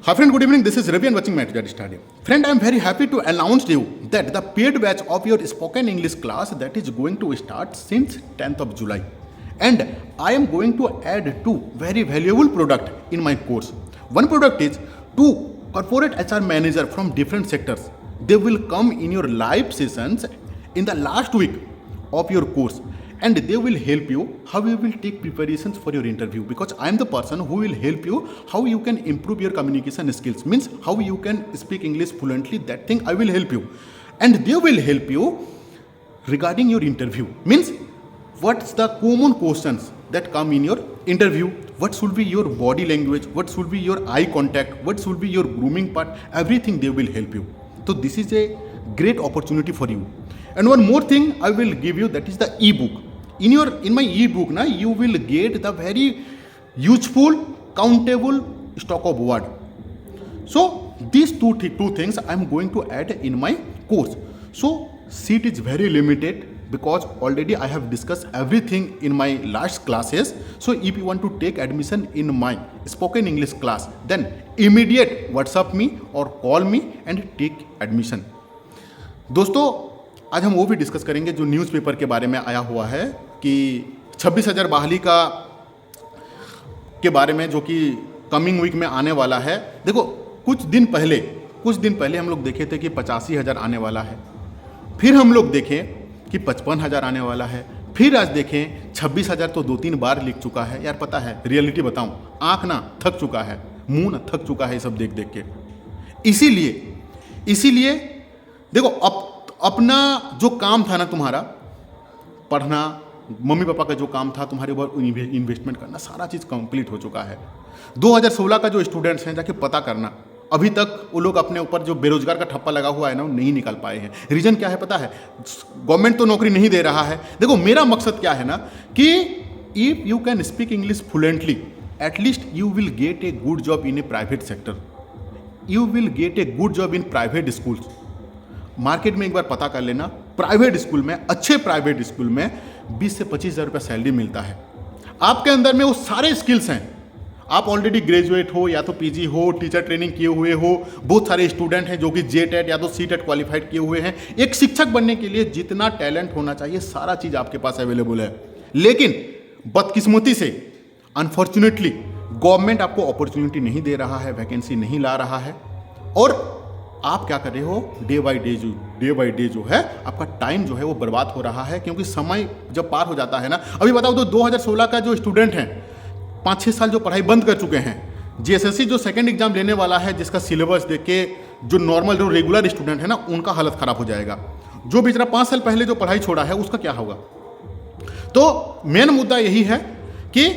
Hi friend, good evening. This is Ravi and watching my Get Started. Friend, I am very happy to announce to you that the paid batch of your spoken English class that is going to start since 10th of July. And I am going to add two very valuable product in my course. One product is two corporate HR manager from different sectors. They will come in your live sessions in the last week of your course. And they will help you how you will take preparations for your interview, because I am the person who will help you how you can improve your communication skills, means how you can speak English fluently. That thing I will help you, and they will help you regarding your interview, means what's the common questions that come in your interview, what should be your body language, what should be your eye contact, what should be your grooming part, everything they will help you. So this is a great opportunity for you. And one more thing I will give you, that is the ebook. In my ebook na, you will get the very useful countable stock of word. So these two things I am going to add in my course. So seat is very limited, because already I have discussed everything in my last classes. So if you want to take admission in my spoken English class, then immediate WhatsApp me or call me and take admission. दोस्तों, आज हम वो भी discuss करेंगे जो newspaper के बारे में आया हुआ है कि 26,000 बहाली के बारे में, जो कि कमिंग वीक में आने वाला है। देखो, कुछ दिन पहले हम लोग देखे थे कि 85,000 आने वाला है, फिर हम लोग देखें कि 55,000 आने वाला है, फिर आज देखें 26,000 तो 2-3 बार लिख चुका है। यार पता है, रियलिटी बताऊं, आँख ना थक चुका है, मुंह ना थक चुका है ये सब देख देख के। इसीलिए देखो, अपना जो काम था ना, तुम्हारा पढ़ना, मम्मी पापा का जो काम था, तुम्हारे ऊपर इन्वेस्टमेंट करना, सारा चीज़ कंप्लीट हो चुका है। 2016 का जो स्टूडेंट्स हैं, जाके पता करना, अभी तक वो लोग अपने ऊपर जो बेरोजगार का ठप्पा लगा हुआ है ना, वो नहीं निकाल पाए हैं। रीज़न क्या है पता है? गवर्नमेंट तो नौकरी नहीं दे रहा है। देखो, मेरा मकसद क्या है ना, कि if you can speak English fluently, at least you will get a good job in A private sector, you will get a good job in private schools. Market में एक बार पता कर लेना, प्राइवेट स्कूल में, अच्छे प्राइवेट स्कूल में 20 से 25,000 रुपये सैलरी मिलता है। आपके अंदर में वो सारे स्किल्स हैं। आप ऑलरेडी ग्रेजुएट हो, या तो पीजी हो, टीचर ट्रेनिंग किए हुए हो, बहुत सारे स्टूडेंट हैं जो कि जेटेट या तो सीटेट क्वालिफाइड किए हुए हैं। एक शिक्षक बनने के लिए जितना टैलेंट होना चाहिए, सारा चीज़ आपके पास अवेलेबल है। लेकिन बदकिस्मती से, अनफॉर्चुनेटली, गवर्नमेंट आपको अपॉर्चुनिटी नहीं दे रहा है, वैकेंसी नहीं ला रहा है, और आप क्या कर रहे हो, डे बाय डे जो है आपका टाइम जो है वो बर्बाद हो रहा है। क्योंकि समय जब पार हो जाता है ना, अभी बताओ तो 2016 का जो स्टूडेंट हैं, 5-6 साल जो पढ़ाई बंद कर चुके हैं, जीएसएससी जो सेकंड एग्जाम लेने वाला है, जिसका सिलेबस देख के जो नॉर्मल जो रेगुलर स्टूडेंट है ना, उनका हालत खराब हो जाएगा। जो बेचारा 5 साल पहले जो पढ़ाई छोड़ा है, उसका क्या होगा? तो मेन मुद्दा यही है कि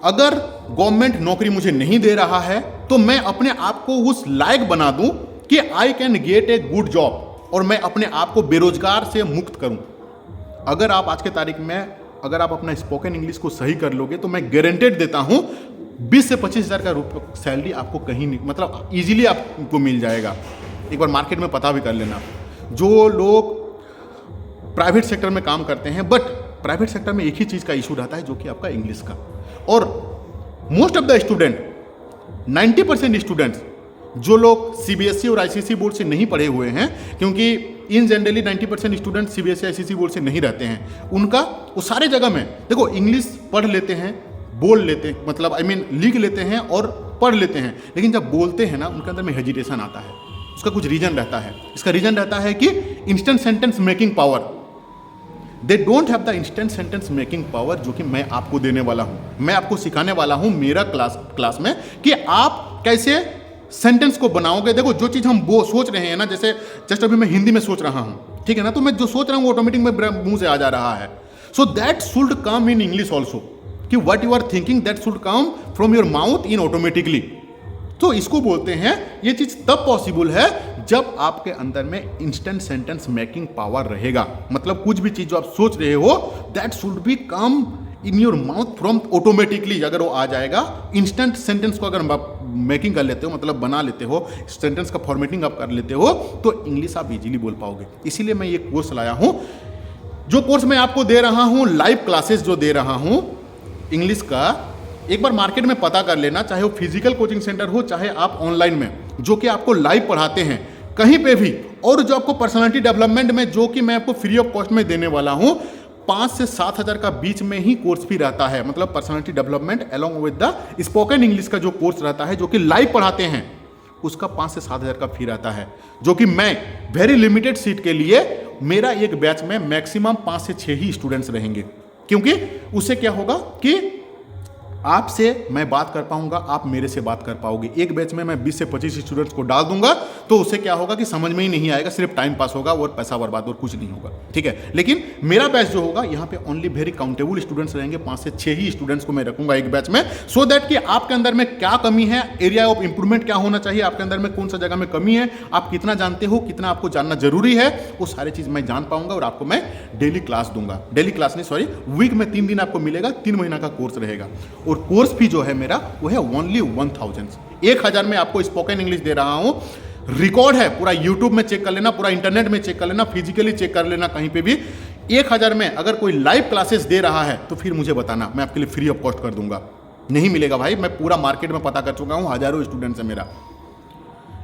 अगर गवर्नमेंट नौकरी मुझे नहीं दे रहा है, तो मैं अपने आप को उस लायक बना दूं कि I can get a good job, और मैं अपने आप को बेरोजगार से मुक्त करूं। अगर आप आज के तारीख में, अगर आप अपना स्पोकन इंग्लिश को सही कर लोगे, तो मैं गारंटेड देता हूं 20 से 25,000 का सैलरी आपको कहीं नहीं, मतलब इजीली आपको मिल जाएगा। एक बार मार्केट में पता भी कर लेना। जो लोग प्राइवेट सेक्टर में काम करते हैं, बट प्राइवेट सेक्टर में एक ही चीज़ का इशू रहता है, जो कि आपका इंग्लिश का। और most of the student, 90% students, जो लोग सीबीएसई और आईसीएसई बोर्ड से नहीं पढ़े हुए हैं, क्योंकि इन generally 90% student CBSE ICSE board से नहीं रहते हैं, उनका वो सारे जगह में देखो इंग्लिश पढ़ लेते हैं, बोल लेते हैं, मतलब लिख लेते हैं और पढ़ लेते हैं, लेकिन जब बोलते हैं ना, उनके अंदर में हेजिटेशन आता है। उसका कुछ रीज़न रहता है। इसका रीज़न रहता है कि instant sentence making power, they don't have the instant sentence making power, जो कि मैं आपको देने वाला हूँ। मैं आपको सिखाने वाला हूँ मेरा क्लास में, कि आप कैसे सेंटेंस को बनाओगे। देखो, जो चीज़ हम वो सोच रहे हैं ना, जैसे जस्ट अभी मैं हिंदी में सोच रहा हूँ, ठीक है ना, तो मैं जो सोच रहा हूँ वो ऑटोमेटिक में मुंह से आ जा रहा है। So that should come in English also, कि what you are thinking that should come from your mouth in automatically. तो इसको बोलते हैं, ये चीज़ तब पॉसिबल है जब आपके अंदर में इंस्टेंट सेंटेंस मेकिंग पावर रहेगा। मतलब कुछ भी चीज़ जो आप सोच रहे हो, that should be come in your mouth from automatically. अगर वो आ जाएगा, इंस्टेंट सेंटेंस को अगर आप मेकिंग कर लेते हो, मतलब बना लेते हो, सेंटेंस का फॉर्मेटिंग आप कर लेते हो, तो इंग्लिश आप इजीली बोल पाओगे। इसीलिए मैं ये कोर्स लाया हूँ। जो कोर्स मैं आपको दे रहा हूँ, लाइव क्लासेस जो दे रहा हूँ इंग्लिश का, एक बार मार्केट में पता कर लेना, चाहे वो फिजिकल कोचिंग सेंटर हो चाहे आप ऑनलाइन में, जो कि आपको लाइव पढ़ाते हैं कहीं पे भी, और जो आपको पर्सनालिटी डेवलपमेंट में जो कि मैं आपको फ्री ऑफ कॉस्ट में देने वाला हूं, 5 से 7 हज़ार का बीच में ही कोर्स भी रहता है। मतलब personality development along with the spoken English का जो कोर्स रहता है, जो कि लाइव पढ़ाते हैं, उसका 5 से 7 हज़ार का फी रहता है, जो कि मैं वेरी लिमिटेड सीट के लिए, मेरा एक बैच में मैक्सिमम 5 से 6 ही स्टूडेंट्स रहेंगे। क्योंकि उससे क्या होगा कि आपसे मैं बात कर पाऊंगा, आप मेरे से बात कर पाओगे। एक बैच में मैं 20 से 25 स्टूडेंट्स को डाल दूंगा, तो उससे क्या होगा कि समझ में ही नहीं आएगा, सिर्फ टाइम पास होगा और पैसा बर्बाद, और कुछ नहीं होगा, ठीक है। लेकिन मेरा बैच जो होगा, यहाँ पे ओनली वेरी काउंटेबल स्टूडेंट्स रहेंगे, 5 से 6 ही स्टूडेंट्स को मैं रखूंगा एक बैच में, सो दैट कि आपके अंदर में क्या कमी है, एरिया ऑफ इंप्रूवमेंट क्या होना चाहिए, आपके अंदर में कौन सा जगह में कमी है, आप कितना जानते हो, कितना आपको जानना जरूरी है, वो सारी चीज मैं जान पाऊंगा। और आपको मैं डेली क्लास दूंगा, डेली क्लास नहीं सॉरी, वीक में 3 दिन आपको मिलेगा, 3 महीना का कोर्स रहेगा। और कोर्स फी जो है मेरा वो है ओनली 1000 में आपको स्पोकन इंग्लिश दे रहा हूं। रिकॉर्ड है, पूरा यूट्यूब में चेक कर लेना, पूरा इंटरनेट में चेक कर लेना, फिजिकली चेक कर लेना, कहीं पे भी 1000 में अगर कोई लाइव क्लासेस दे रहा है तो फिर मुझे बताना, मैं आपके लिए फ्री ऑफ कॉस्ट कर दूंगा। नहीं मिलेगा भाई, मैं पूरा मार्केट में पता कर चुका हूं, हजारों स्टूडेंट्स है मेरा।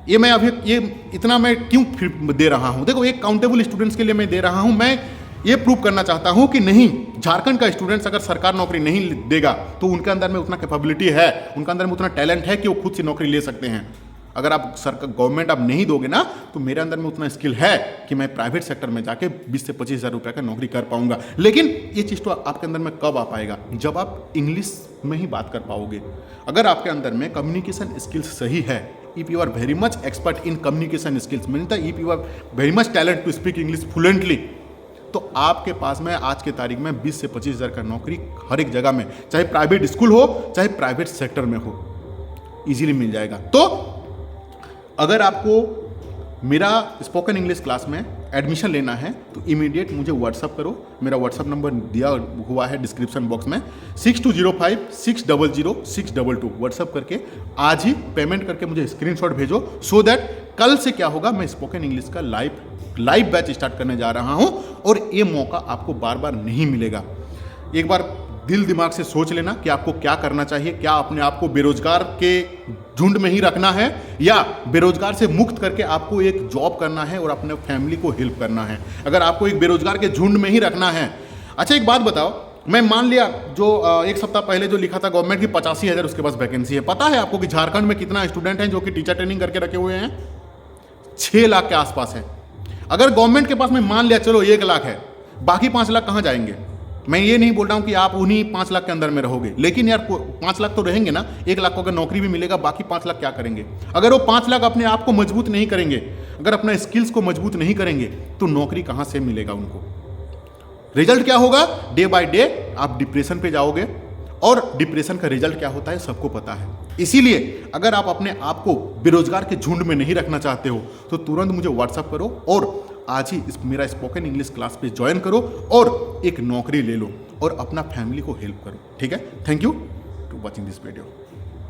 ये मैं अभी ये इतना मैं क्यों फिर दे रहा हूं, देखो एक काउंटेबल स्टूडेंट्स के लिए मैं दे रहा हूं। मैं ये प्रूव करना चाहता हूं कि नहीं, झारखंड का स्टूडेंट्स अगर सरकार नौकरी नहीं देगा तो उनके अंदर में उतना कैपेबिलिटी है, उनके अंदर में उतना टैलेंट है कि वो खुद से नौकरी ले सकते हैं। अगर आप सरकार गवर्नमेंट आप नहीं दोगे ना, तो मेरे अंदर में उतना स्किल है कि मैं प्राइवेट सेक्टर में जाके 20 से 25 हज़ार रुपये का नौकरी कर पाऊंगा। लेकिन ये चीज़ तो आपके अंदर में कब आ पाएगा, जब आप इंग्लिश में ही बात कर पाओगे। अगर आपके अंदर में कम्युनिकेशन स्किल्स सही है, if you are very much expert in communication skills, means if you are very much talent to speak English fluently, तो आपके पास में आज के तारीख में 20 से 25 हज़ार का नौकरी हर एक जगह में, चाहे प्राइवेट स्कूल हो चाहे प्राइवेट सेक्टर में हो, इजीली मिल जाएगा। तो अगर आपको मेरा स्पोकन इंग्लिश क्लास में एडमिशन लेना है तो इमीडिएट मुझे व्हाट्सअप करो। मेरा व्हाट्सअप नंबर दिया हुआ है डिस्क्रिप्शन बॉक्स में, 6205600622। व्हाट्सअप करके आज ही पेमेंट करके मुझे स्क्रीनशॉट भेजो, सो दैट कल से क्या होगा, मैं स्पोकन इंग्लिश का लाइव बैच स्टार्ट करने जा रहा हूं, और ये मौका आपको बार बार नहीं मिलेगा। एक बार दिल दिमाग से सोच लेना कि आपको क्या करना चाहिए। क्या अपने आप को बेरोजगार के झुंड में ही रखना है, या बेरोजगार से मुक्त करके आपको एक जॉब करना है और अपने फैमिली को हेल्प करना है। अगर आपको एक बेरोजगार के झुंड में ही रखना है, अच्छा एक बात बताओ, मैं मान लिया जो एक सप्ताह पहले जो लिखा था गवर्नमेंट की 85,000 उसके पास वैकेंसी है। पता है आपको कि झारखंड में कितना स्टूडेंट हैं जो कि टीचर ट्रेनिंग करके रखे हुए हैं? 6 लाख के आसपास है। अगर गवर्नमेंट के पास में मान लिया चलो 1 लाख है, बाकी 5 लाख कहाँ जाएंगे? मैं ये नहीं बोल रहा हूँ कि आप उन्हीं 5 लाख के अंदर में रहोगे, लेकिन यार 5 लाख तो रहेंगे ना। 1 लाख को अगर नौकरी भी मिलेगा, बाकी 5 लाख क्या करेंगे? अगर वो 5 लाख अपने आप को मजबूत नहीं करेंगे, अगर अपना स्किल्स को मजबूत नहीं करेंगे, तो नौकरी कहाँ से मिलेगा उनको? रिजल्ट क्या होगा? डे बाय डे आप डिप्रेशन पे जाओगे, और डिप्रेशन का रिजल्ट क्या होता है सबको पता है। इसीलिए अगर आप अपने आप को बेरोजगार के झुंड में नहीं रखना चाहते हो, तो तुरंत मुझे व्हाट्सअप करो और आज ही मेरा स्पोकन इंग्लिश क्लास पे ज्वाइन करो और एक नौकरी ले लो और अपना फैमिली को हेल्प करो, ठीक है। Thank you to watching this video.